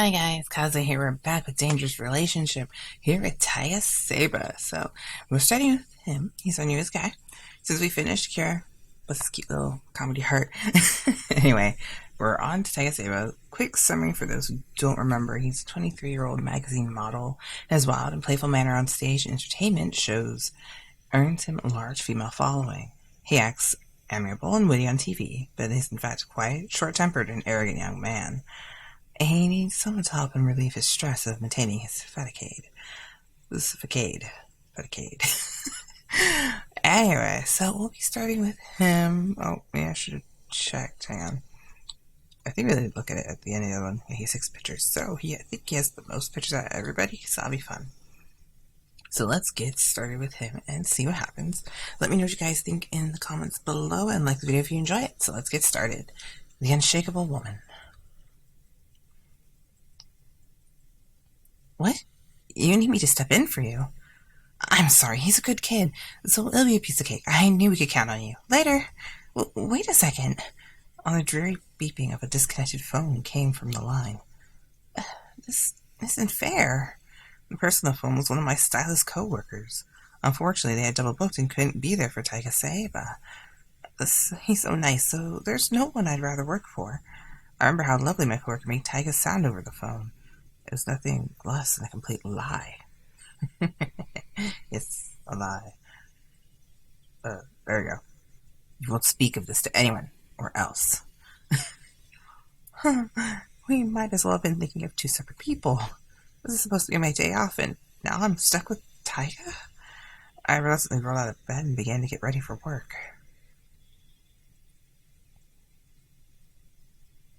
Hi guys, Kaze here. We're back with Dangerous Relationship here at Taiga Saeba. So we're starting with him. He's our newest guy. Since we finished Akira with this cute little comedy heart. Anyway, we're on to Taiga Saeba. Quick summary for those who don't remember. He's a 23-year-old magazine model. His wild and playful manner on stage and entertainment shows earns him a large female following. He acts amiable and witty on TV, but is in fact a quiet, short-tempered, and arrogant young man. He needs someone to help him relieve his stress of maintaining his facade. Anyway, so we'll be starting with him. Oh, yeah, I should have checked. Hang on. I think we did look at it at the end of the other one. Yeah, he has 6 pictures. So I think he has the most pictures out of everybody, so that'll be fun. So let's get started with him and see what happens. Let me know what you guys think in the comments below and like the video if you enjoy it. So let's get started. The Unshakable Woman. What? You need me to step in for you? I'm sorry, he's a good kid, so it'll be a piece of cake. I knew we could count on you. Later. Wait a second. On the dreary beeping of a disconnected phone came from the line. This isn't fair. The person on the phone was one of my stylist co-workers. Unfortunately, they had double booked and couldn't be there for Taiga Saeba. He's so nice, so there's no one I'd rather work for. I remember how lovely my coworker made Taiga sound over the phone. It was nothing less than a complete lie. It's a lie. There we go. You won't speak of this to anyone, or else. We might as well have been thinking of 2 separate people. This is supposed to be my day off, and now I'm stuck with Taiga? I reluctantly rolled out of bed and began to get ready for work.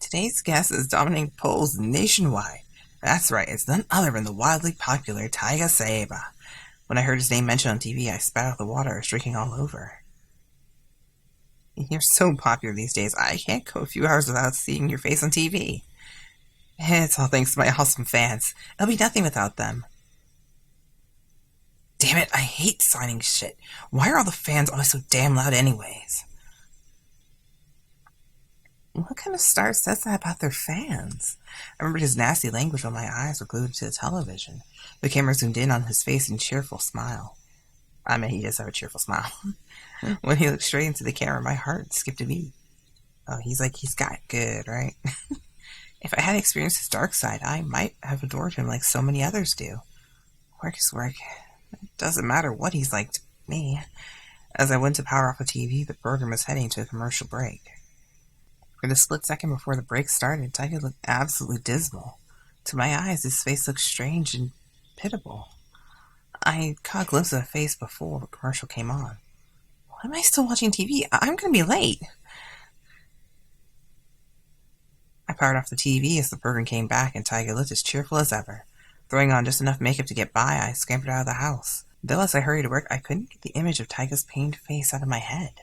Today's guest is dominating polls nationwide. That's right, it's none other than the wildly popular Taiga Saeba. When I heard his name mentioned on TV, I spat out the water, streaking all over. You're so popular these days, I can't go a few hours without seeing your face on TV. It's all thanks to my awesome fans. It'll be nothing without them. Damn it, I hate signing shit. Why are all the fans always so damn loud anyways? What kind of star says that about their fans? I remembered his nasty language while my eyes were glued to the television. The camera zoomed in on his face in a cheerful smile. I mean, he does have a cheerful smile. When he looked straight into the camera, my heart skipped a beat. Oh, he's got good, right? If I had experienced his dark side, I might have adored him like so many others do. Work is work. It doesn't matter what he's like to me. As I went to power off the TV, the program was heading to a commercial break. For the split second before the break started, Taiga looked absolutely dismal. To my eyes, his face looked strange and pitiable. I caught a glimpse of a face before the commercial came on. Why am I still watching TV? I'm going to be late. I powered off the TV as the program came back and Taiga looked as cheerful as ever. Throwing on just enough makeup to get by, I scampered out of the house. Though as I hurried to work, I couldn't get the image of Taiga's pained face out of my head.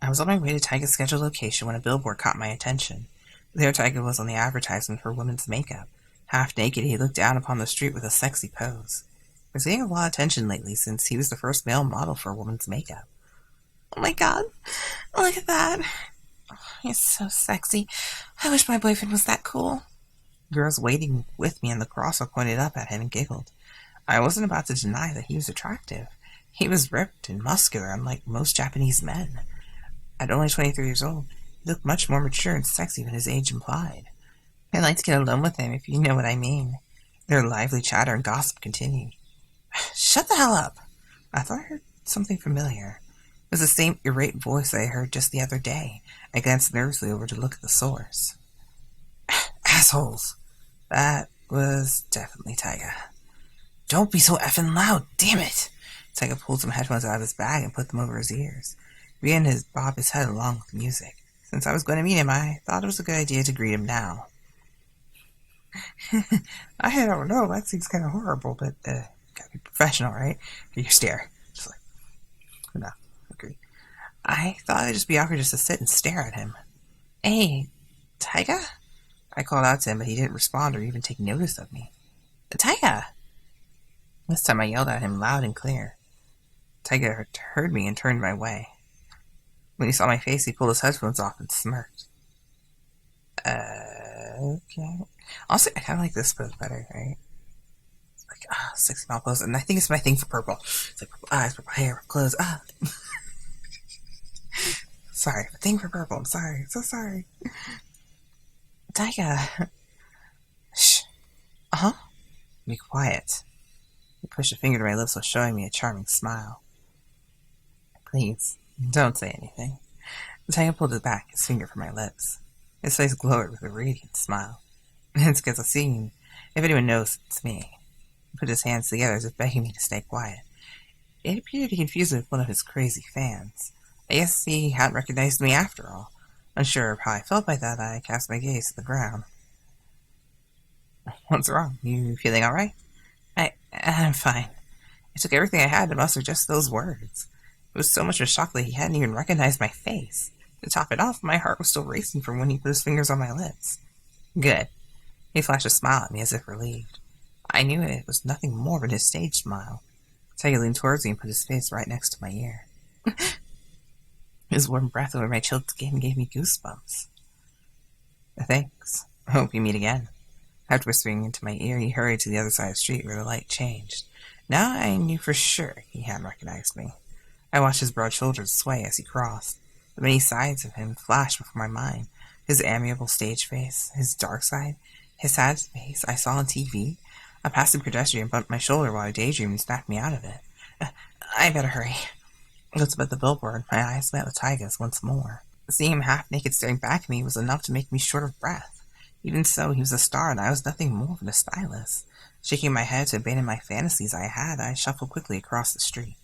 I was on my way to Taiga's scheduled location when a billboard caught my attention. There Taiga was on the advertisement for women's makeup. Half naked, he looked down upon the street with a sexy pose. He was getting a lot of attention lately since he was the first male model for women's makeup. Oh my god, look at that. Oh, he's so sexy. I wish my boyfriend was that cool. Girls waiting with me on the crosswalk pointed up at him and giggled. I wasn't about to deny that he was attractive. He was ripped and muscular, unlike most Japanese men. At only 23 years old, he looked much more mature and sexy than his age implied. I'd like to get alone with him, if you know what I mean. Their lively chatter and gossip continued. Shut the hell up! I thought I heard something familiar. It was the same irate voice I heard just the other day. I glanced nervously over to look at the source. Assholes! That was definitely Taiga. Don't be so effing loud, damn it! Taiga pulled some headphones out of his bag and put them over his ears. He began to bob his head along with the music. Since I was going to meet him, I thought it was a good idea to greet him now. I don't know, that seems kind of horrible, but gotta be professional, right? You stare. Just like, no, agree. I thought it'd just be awkward just to sit and stare at him. Hey, Taiga? I called out to him, but he didn't respond or even take notice of me. Taiga! This time I yelled at him loud and clear. Taiga heard me and turned my way. When he saw my face, he pulled his headphones off and smirked. Okay. Also, I kind of like this pose better, right? Like, sexy mouth pose. And I think it's my thing for purple. It's like purple eyes, purple hair, purple clothes. Sorry. Thing for purple. I'm sorry. So sorry. Taiga. Shh. Uh-huh. Be quiet. He pushed a finger to my lips while showing me a charming smile. Please, don't say anything. Taiga pulled it back, his finger from my lips. His face glowed with a radiant smile. It's because I've seen. If anyone knows, it's me. He put his hands together as if begging me to stay quiet. It appeared to confuse me with one of his crazy fans. I guess he hadn't recognized me after all. Unsure of how I felt by that, I cast my gaze to the ground. What's wrong? You feeling alright? I'm fine. It took everything I had to muster just those words. It was so much of a shock that he hadn't even recognized my face. To top it off, my heart was still racing from when he put his fingers on my lips. Good. He flashed a smile at me as if relieved. I knew it was nothing more than his stage smile. Taiga leaned towards me and put his face right next to my ear. His warm breath over my chilled skin gave me goosebumps. Thanks. I hope we meet again. After whispering into my ear, he hurried to the other side of the street where the light changed. Now I knew for sure he hadn't recognized me. I watched his broad shoulders sway as he crossed. The many sides of him flashed before my mind. His amiable stage face, his dark side, his sad face I saw on TV. A passing pedestrian bumped my shoulder while I daydreamed and snapped me out of it. I better hurry. I looked up at the billboard. My eyes met with Taiga's once more. Seeing him half-naked staring back at me was enough to make me short of breath. Even so, he was a star, and I was nothing more than a stylist. Shaking my head to abandon my fantasies I shuffled quickly across the street.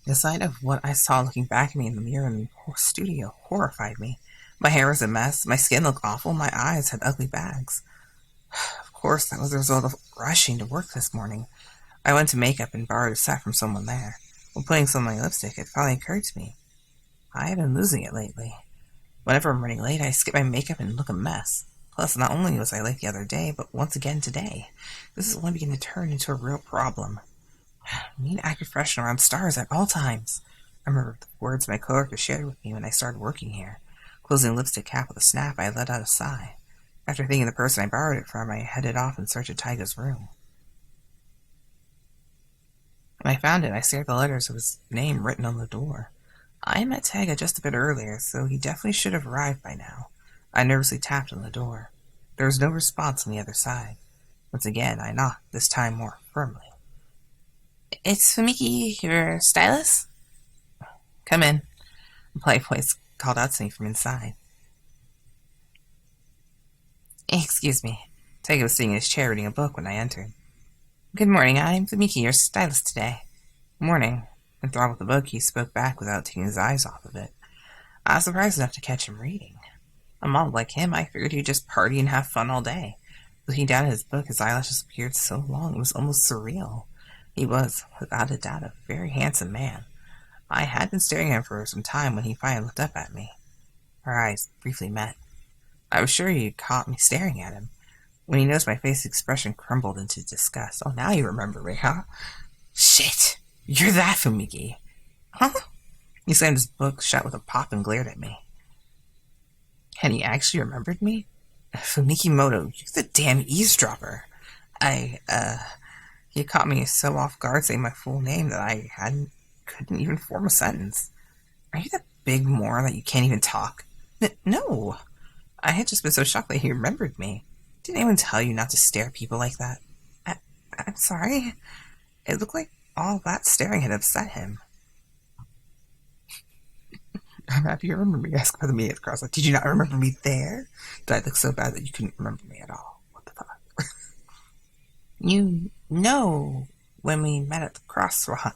The sight of what I saw looking back at me in the mirror in the studio horrified me. My hair was a mess, my skin looked awful, my eyes had ugly bags. Of course, that was the result of rushing to work this morning. I went to makeup and borrowed a set from someone there. While putting some on my lipstick, it finally occurred to me. I have been losing it lately. Whenever I'm running late, I skip my makeup and look a mess. Plus, not only was I late the other day, but once again today. This is only beginning to turn into a real problem. I need to act professional around stars at all times. I remember the words my coworker shared with me when I started working here. Closing the lipstick cap with a snap, I let out a sigh. After thinking of the person I borrowed it from, I headed off in search of Taiga's room. When I found it, I stared at the letters of his name written on the door. I met Taiga just a bit earlier, so he definitely should have arrived by now. I nervously tapped on the door. There was no response on the other side. Once again, I knocked, this time more firmly. It's Fumiki, your stylist? Come in. A polite voice called out to me from inside. Excuse me. Taiga was sitting in his chair reading a book when I entered. Good morning, I'm Fumiki, your stylist today. Morning. Enthralled with the book, he spoke back without taking his eyes off of it. I was surprised enough to catch him reading. A model like him, I figured he'd just party and have fun all day. Looking down at his book, his eyelashes appeared so long it was almost surreal. He was, without a doubt, a very handsome man. I had been staring at him for some time when he finally looked up at me. Our eyes briefly met. I was sure he had caught me staring at him. When he noticed my face's expression crumbled into disgust. Oh, now you remember me, huh? Shit! You're that Fumiki. Huh? He slammed his book shut with a pop and glared at me. And he actually remembered me? Fumiki Moto, you're the damn eavesdropper. He caught me so off guard saying my full name that I couldn't even form a sentence. Are you that big moron that you can't even talk? No. I had just been so shocked that he remembered me. Didn't anyone tell you not to stare at people like that? I'm sorry. It looked like all that staring had upset him. I'm happy you remember me. Asked by the me at the crosswalk. Did you not remember me there? Did I look so bad that you couldn't remember me at all? What the fuck? You know when we met at the crosswalk,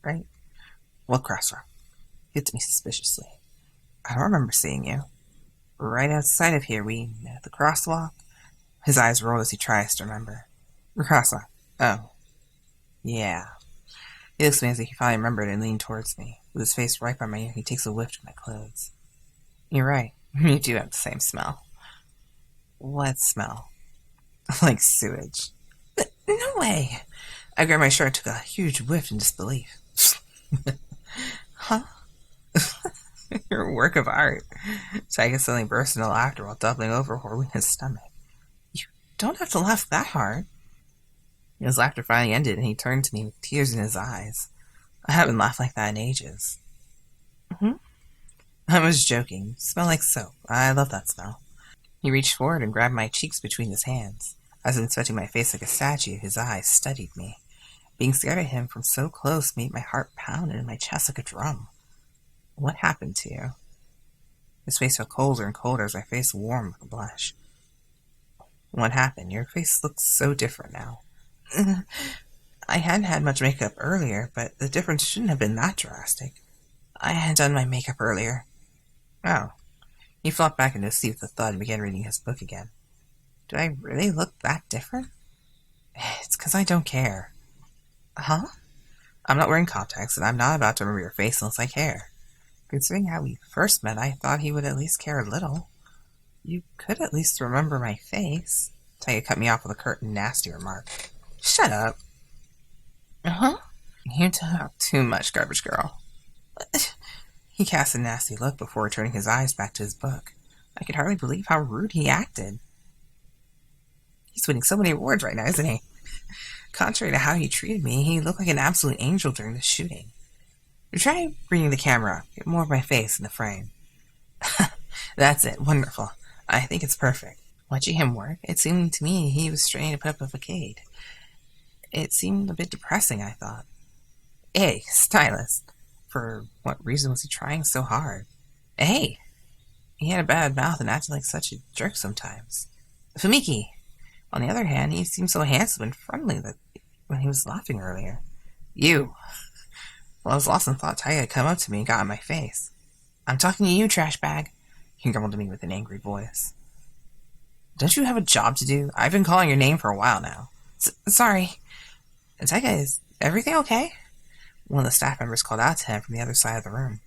right? What crosswalk? He looked at me suspiciously. I don't remember seeing you. Right outside of here, we met at the crosswalk. His eyes rolled as he tries to remember. The crosswalk. Oh. Yeah. He looks at me as if he finally remembered and leaned towards me. With his face right by my ear, he takes a whiff of my clothes. You're right. You do have the same smell. What smell? Like sewage. No way! I grabbed my shirt and took a huge whiff in disbelief. Huh? Your work of art. Taiga suddenly burst into laughter while doubling over, holding his stomach. You don't have to laugh that hard. His laughter finally ended, and he turned to me with tears in his eyes. I haven't laughed like that in ages. Mm-hmm. I was joking. You smell like soap. I love that smell. He reached forward and grabbed my cheeks between his hands. As inspecting my face like a statue, his eyes studied me. Being scared at him from so close made my heart pound in my chest like a drum. What happened to you? His face felt colder and colder as my face warmed with a blush. What happened? Your face looks so different now. I hadn't had much makeup earlier, but the difference shouldn't have been that drastic. I hadn't done my makeup earlier. Oh. He flopped back into his seat with a thud and began reading his book again. Do I really look that different? It's because I don't care. Huh? I'm not wearing contacts, and I'm not about to remember your face unless I care. Considering how we first met, I thought he would at least care a little. You could at least remember my face. Taiga cut me off with a curt and nasty remark. Shut up. Uh-huh. You talk too much, garbage girl. He cast a nasty look before turning his eyes back to his book. I could hardly believe how rude he acted. He's winning so many awards right now, isn't he? Contrary to how he treated me, he looked like an absolute angel during the shooting. Try bringing the camera up. Get more of my face in the frame. That's it. Wonderful. I think it's perfect. Watching him work, it seemed to me he was straining to put up a facade. It seemed a bit depressing, I thought. Hey, stylist. For what reason was he trying so hard? Hey! He had a bad mouth and acted like such a jerk sometimes. Fumiki! On the other hand, he seemed so handsome and friendly that when he was laughing earlier. You! Well, I was lost in thought. Taiga had come up to me and got in my face. I'm talking to you, trash bag. He grumbled to me with an angry voice. Don't you have a job to do? I've been calling your name for a while now. Sorry. Taiga, is everything okay? One of the staff members called out to him from the other side of the room.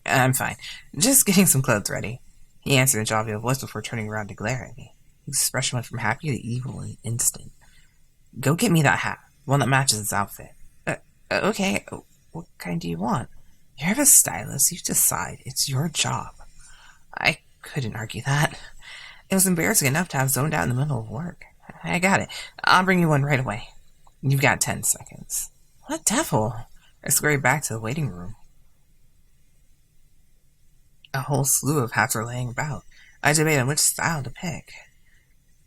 I'm fine. Just getting some clothes ready. He answered in a jovial voice before turning around to glare at me. His expression went from happy to evil in an instant. Go get me that hat. One that matches his outfit. Okay. What kind do you want? You're a stylist. You decide. It's your job. I couldn't argue that. It was embarrassing enough to have zoned out in the middle of work. I got it. I'll bring you one right away. You've got 10 seconds. What devil? I scurried back to the waiting room. A whole slew of hats were laying about. I debated on which style to pick.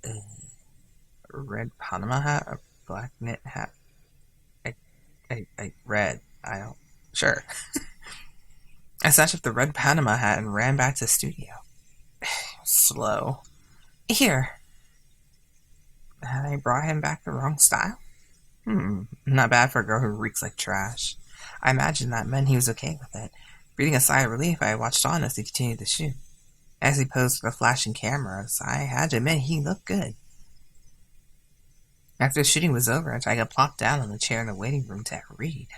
A red Panama hat, a black knit hat. Red. I don't. Sure. I snatched up the red Panama hat and ran back to the studio. Slow. Here. Had I brought him back the wrong style? Not bad for a girl who reeks like trash. I imagined that meant he was okay with it. Breathing a sigh of relief, I watched on as he continued to shoot. As he posed for the flashing cameras, I had to admit he looked good. After the shooting was over, Taiga plopped down on the chair in the waiting room to read.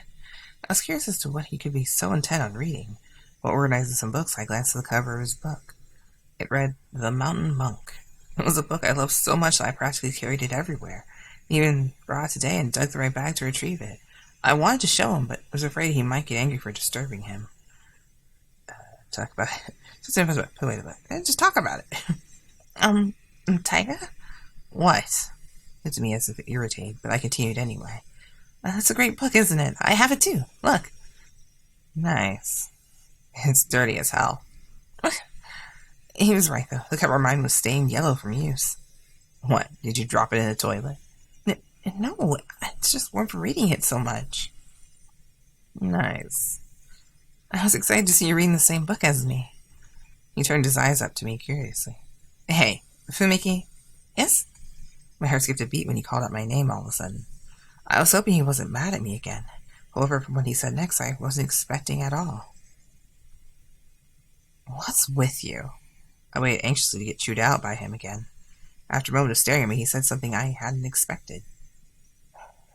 I was curious as to what he could be so intent on reading. While organizing some books, I glanced at the cover of his book. It read, The Mountain Monk. It was a book I loved so much that I practically carried it everywhere. Even brought it today and dug through my bag to retrieve it. I wanted to show him, but was afraid he might get angry for disturbing him. Talk about it. Wait a minute. Just talk about it. Taiga? What? It's me as if irritated, but I continued anyway. That's a great book, isn't it? I have it too. Look. Nice. It's dirty as hell. He was right, though. The cover of mine was stained yellow from use. What? Did you drop it in the toilet? No, it's just warm from reading it so much. Nice. I was excited to see you reading the same book as me. He turned his eyes up to me curiously. Hey, Fumiki? Yes? My heart skipped a beat when he called out my name all of a sudden. I was hoping he wasn't mad at me again. However, from what he said next, I wasn't expecting at all. What's with you? I waited anxiously to get chewed out by him again. After a moment of staring at me, he said something I hadn't expected.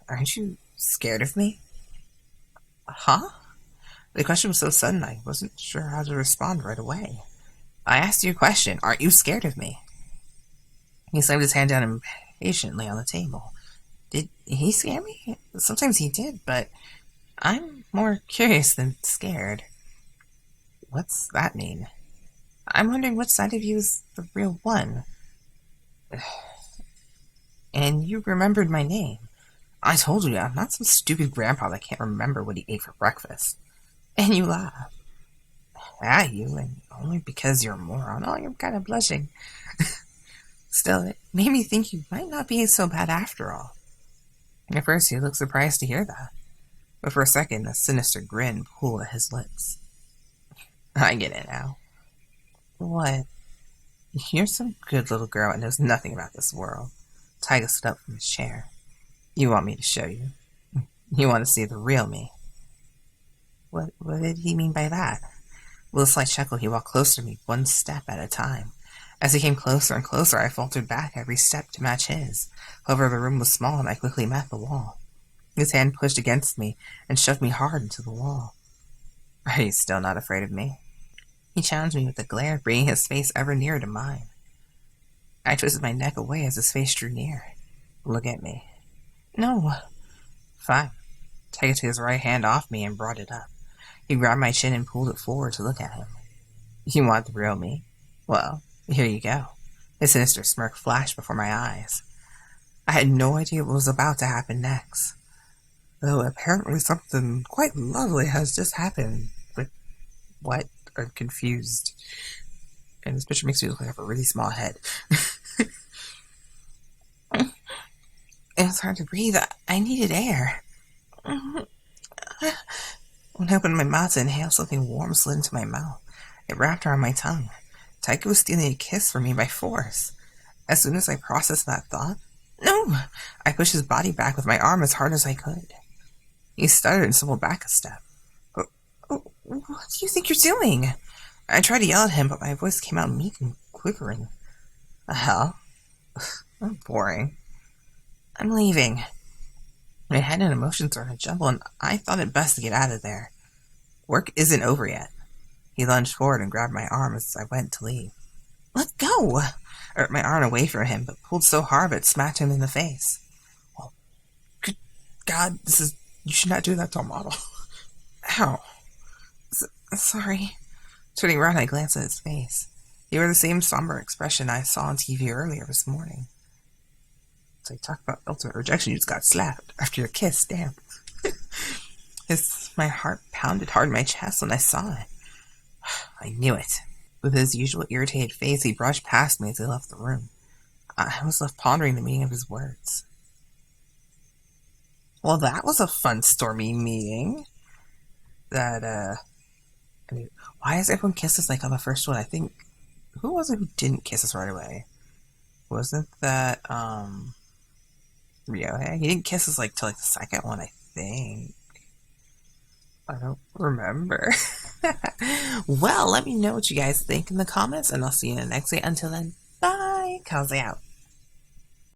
Aren't you scared of me? Huh? The question was so sudden I wasn't sure how to respond right away. I asked you a question. Aren't you scared of me? He slammed his hand down impatiently on the table. Did he scare me? Sometimes he did, but I'm more curious than scared. What's that mean? I'm wondering which side of you is the real one. And you remembered my name. I told you I'm not some stupid grandpa that can't remember what he ate for breakfast. And you laugh. At you, and only because you're a moron. Oh, you're kind of blushing. Still, it made me think you might not be so bad after all. At first, he looked surprised to hear that, but for a second, a sinister grin pulled at his lips. I get it now. What? You're some good little girl that knows nothing about this world. Taiga stood up from his chair. You want me to show you? You want to see the real me? What did he mean by that? With a slight chuckle, he walked closer to me, one step at a time. As he came closer and closer, I faltered back every step to match his. However, the room was small, and I quickly met the wall. His hand pushed against me and shoved me hard into the wall. Are you still not afraid of me? He challenged me with a glare, bringing his face ever nearer to mine. I twisted my neck away as his face drew near. Look at me. No. Fine. Taiga took his right hand off me and brought it up. He grabbed my chin and pulled it forward to look at him. You want the real me? Well, here you go. A sinister smirk flashed before my eyes. I had no idea what was about to happen next. Though apparently something quite lovely has just happened. But what? I'm confused. And this picture makes me look like I have a really small head. It's hard to breathe. I needed air. When I opened my mouth to inhale, something warm slid into my mouth. It wrapped around my tongue. Taiga was stealing a kiss from me by force. As soon as I processed that thought, no! I pushed his body back with my arm as hard as I could. He stuttered and stumbled back a step. What do you think you're doing? I tried to yell at him, but my voice came out meek and quivering. The hell? I'm boring. I'm leaving. My head and emotions are in a jumble, and I thought it best to get out of there. Work isn't over yet. He lunged forward and grabbed my arm as I went to leave. Let go! I ripped my arm away from him, but pulled so hard it smacked him in the face. Oh, good God, you should not do that to a model. Ow. Sorry. Turning around, I glanced at his face. He wore the same somber expression I saw on TV earlier this morning. So you talk about ultimate rejection, you just got slapped after your kiss, damn. My heart pounded hard in my chest when I saw it. I knew it. With his usual irritated face, he brushed past me as he left the room. I was left pondering the meaning of his words. Well, that was a fun, stormy meeting. Why is everyone kiss us like on the first one? I think, who was it who didn't kiss us right away? Wasn't that, Ryouhei? He didn't kiss us till the second one, I think. I don't remember. Well, let me know what you guys think in the comments, and I'll see you in the next day. Until then, bye! Kaze out.